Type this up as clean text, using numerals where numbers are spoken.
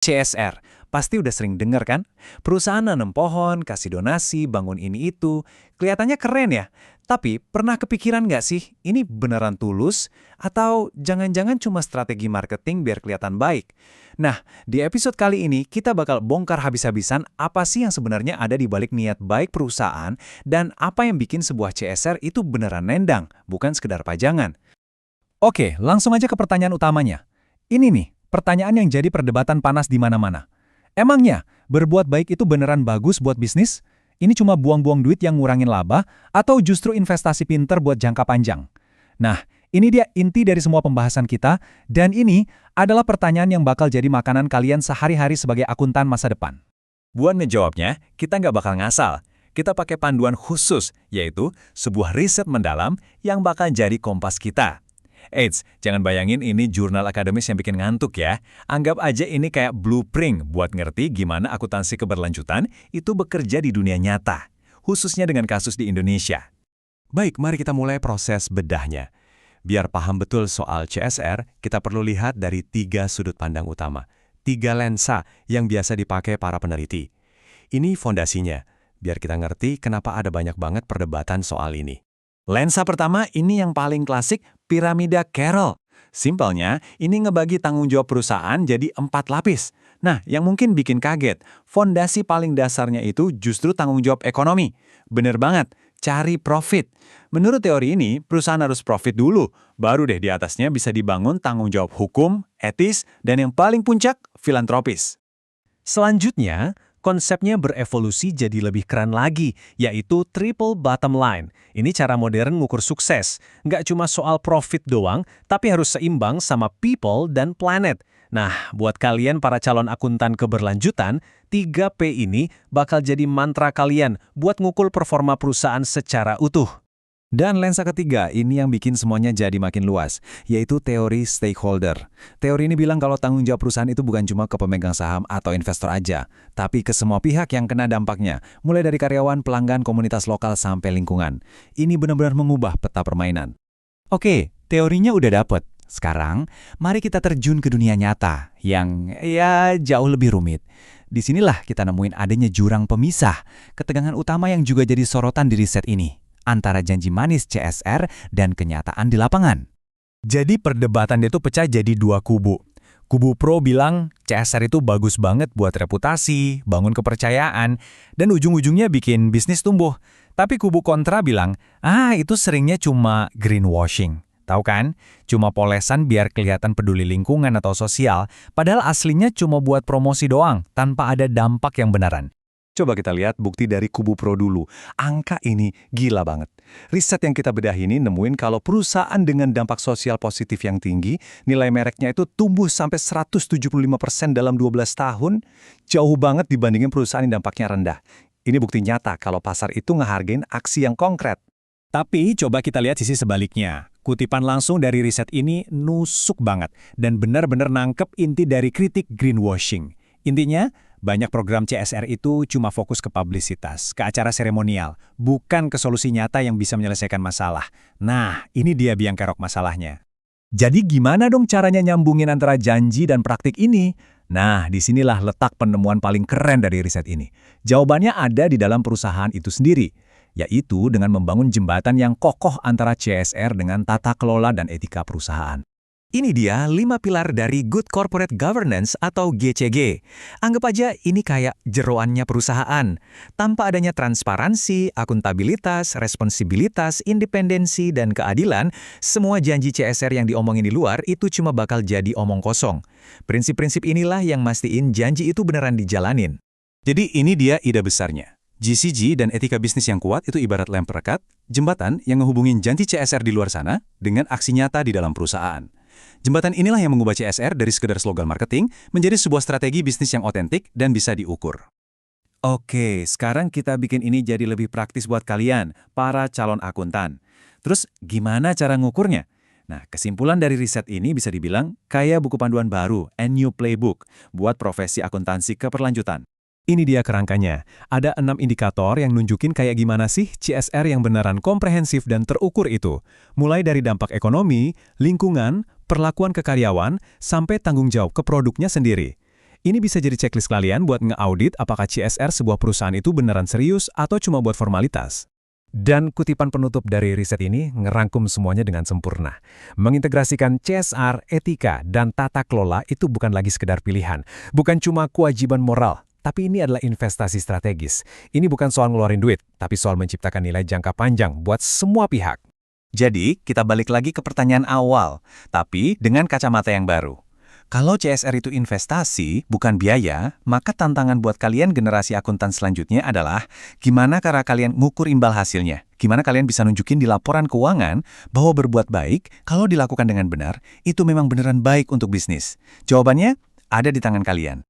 CSR, pasti udah sering dengar kan? Perusahaan nanam pohon, kasih donasi, bangun ini itu. Kelihatannya keren ya. Tapi pernah kepikiran nggak sih, ini beneran tulus? Atau jangan-jangan cuma strategi marketing biar kelihatan baik? Nah, di episode kali ini kita bakal bongkar habis-habisan apa sih yang sebenarnya ada di balik niat baik perusahaan dan apa yang bikin sebuah CSR itu beneran nendang, bukan sekedar pajangan. Oke, langsung aja ke pertanyaan utamanya. Ini nih, pertanyaan yang jadi perdebatan panas di mana-mana. Emangnya, berbuat baik itu beneran bagus buat bisnis? Ini cuma buang-buang duit yang ngurangin laba, atau justru investasi pinter buat jangka panjang? Nah, ini dia inti dari semua pembahasan kita, dan ini adalah pertanyaan yang bakal jadi makanan kalian sehari-hari sebagai akuntan masa depan. Buat ngejawabnya, kita nggak bakal ngasal. Kita pakai panduan khusus, yaitu sebuah riset mendalam yang bakal jadi kompas kita. Eits, jangan bayangin ini jurnal akademis yang bikin ngantuk ya. Anggap aja ini kayak blueprint buat ngerti gimana akuntansi keberlanjutan itu bekerja di dunia nyata, khususnya dengan kasus di Indonesia. Baik, mari kita mulai proses bedahnya. Biar paham betul soal CSR, kita perlu lihat dari 3 sudut pandang utama. 3 lensa yang biasa dipakai para peneliti. Ini fondasinya, biar kita ngerti kenapa ada banyak banget perdebatan soal ini. Lensa pertama ini yang paling klasik, piramida Carroll. Simpelnya, ini ngebagi tanggung jawab perusahaan jadi 4 lapis. Nah, yang mungkin bikin kaget, fondasi paling dasarnya itu justru tanggung jawab ekonomi. Bener banget, cari profit. Menurut teori ini, perusahaan harus profit dulu, baru deh di atasnya bisa dibangun tanggung jawab hukum, etis, dan yang paling puncak, filantropis. Selanjutnya, konsepnya berevolusi jadi lebih keren lagi, yaitu triple bottom line. Ini cara modern ngukur sukses. Nggak cuma soal profit doang, tapi harus seimbang sama people dan planet. Nah, buat kalian para calon akuntan keberlanjutan, 3P ini bakal jadi mantra kalian buat ngukul performa perusahaan secara utuh. Dan lensa ketiga, ini yang bikin semuanya jadi makin luas, yaitu teori stakeholder. Teori ini bilang kalau tanggung jawab perusahaan itu bukan cuma ke pemegang saham atau investor aja, tapi ke semua pihak yang kena dampaknya, mulai dari karyawan, pelanggan, komunitas lokal, sampai lingkungan. Ini benar-benar mengubah peta permainan. Oke, teorinya udah dapet. Sekarang, mari kita terjun ke dunia nyata, yang jauh lebih rumit. Disinilah kita nemuin adanya jurang pemisah, ketegangan utama yang juga jadi sorotan di riset ini, antara janji manis CSR dan kenyataan di lapangan. Jadi perdebatan itu pecah jadi 2 kubu. Kubu pro bilang CSR itu bagus banget buat reputasi, bangun kepercayaan, dan ujung-ujungnya bikin bisnis tumbuh. Tapi kubu kontra bilang, itu seringnya cuma greenwashing. Tahu kan? Cuma polesan biar kelihatan peduli lingkungan atau sosial, padahal aslinya cuma buat promosi doang, tanpa ada dampak yang beneran. Coba kita lihat bukti dari kubu pro dulu. Angka ini gila banget. Riset yang kita bedah ini nemuin kalau perusahaan dengan dampak sosial positif yang tinggi, nilai mereknya itu tumbuh sampai 175% dalam 12 tahun, jauh banget dibandingin perusahaan yang dampaknya rendah. Ini bukti nyata kalau pasar itu ngehargain aksi yang konkret. Tapi coba kita lihat sisi sebaliknya. Kutipan langsung dari riset ini nusuk banget dan benar-benar nangkep inti dari kritik greenwashing. Intinya, banyak program CSR itu cuma fokus ke publisitas, ke acara seremonial, bukan ke solusi nyata yang bisa menyelesaikan masalah. Nah, ini dia biang kerok masalahnya. Jadi gimana dong caranya nyambungin antara janji dan praktik ini? Nah, disinilah letak penemuan paling keren dari riset ini. Jawabannya ada di dalam perusahaan itu sendiri, yaitu dengan membangun jembatan yang kokoh antara CSR dengan tata kelola dan etika perusahaan. Ini dia 5 pilar dari Good Corporate Governance atau GCG. Anggap aja ini kayak jeroannya perusahaan. Tanpa adanya transparansi, akuntabilitas, responsibilitas, independensi, dan keadilan, semua janji CSR yang diomongin di luar itu cuma bakal jadi omong kosong. Prinsip-prinsip inilah yang mastiin janji itu beneran dijalanin. Jadi ini dia ide besarnya. GCG dan etika bisnis yang kuat itu ibarat lem perekat, jembatan yang ngehubungin janji CSR di luar sana dengan aksi nyata di dalam perusahaan. Jembatan inilah yang mengubah CSR dari sekedar slogan marketing menjadi sebuah strategi bisnis yang otentik dan bisa diukur. Oke, sekarang kita bikin ini jadi lebih praktis buat kalian, para calon akuntan. Terus gimana cara ngukurnya? Nah, kesimpulan dari riset ini bisa dibilang kayak buku panduan baru, a new playbook, buat profesi akuntansi keberlanjutan. Ini dia kerangkanya. Ada 6 indikator yang nunjukin kayak gimana sih CSR yang beneran komprehensif dan terukur itu. Mulai dari dampak ekonomi, lingkungan, perlakuan ke karyawan, sampai tanggung jawab ke produknya sendiri. Ini bisa jadi checklist kalian buat nge-audit apakah CSR sebuah perusahaan itu beneran serius atau cuma buat formalitas. Dan kutipan penutup dari riset ini ngerangkum semuanya dengan sempurna. Mengintegrasikan CSR, etika, dan tata kelola itu bukan lagi sekedar pilihan. Bukan cuma kewajiban moral, tapi ini adalah investasi strategis. Ini bukan soal ngeluarin duit, tapi soal menciptakan nilai jangka panjang buat semua pihak. Jadi, kita balik lagi ke pertanyaan awal, tapi dengan kacamata yang baru. Kalau CSR itu investasi, bukan biaya, maka tantangan buat kalian generasi akuntan selanjutnya adalah gimana cara kalian ngukur imbal hasilnya. Gimana kalian bisa nunjukin di laporan keuangan bahwa berbuat baik, kalau dilakukan dengan benar, itu memang beneran baik untuk bisnis. Jawabannya ada di tangan kalian.